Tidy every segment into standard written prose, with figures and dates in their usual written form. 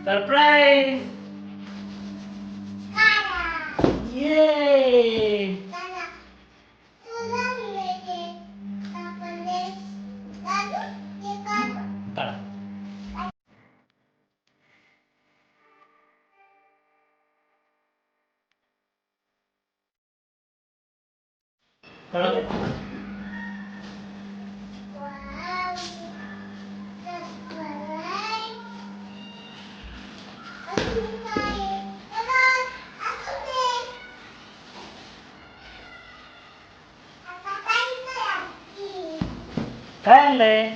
Surprise. ये काढा. काढा. काय आणलंय?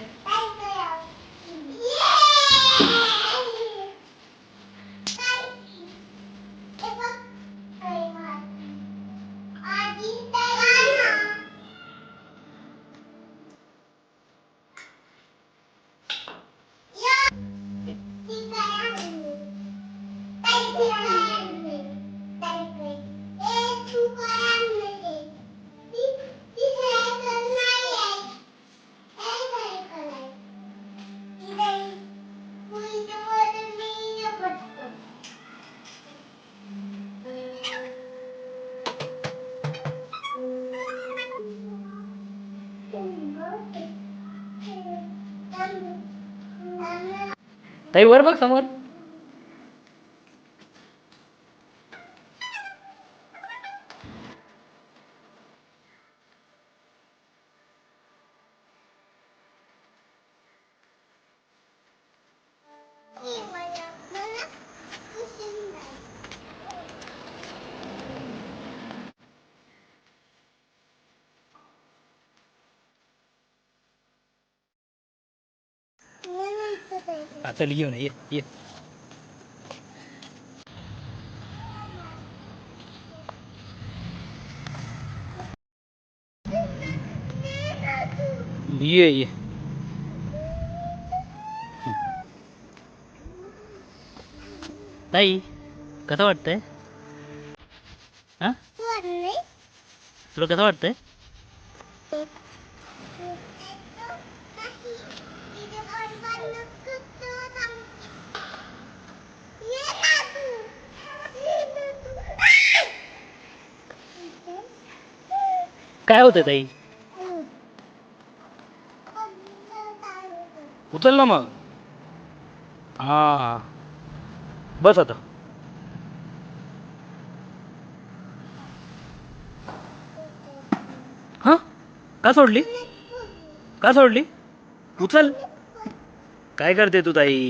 ताई वर बघ समोर. आता घेऊन ये ये. ये ये. ताई कसं वाटतंय? हा तुला कसं वाटतंय? काय होतंय ताई? उचल ना मग. हा बस आता. हा का सोडली? का सोडली? उचल. काय करते तू ताई?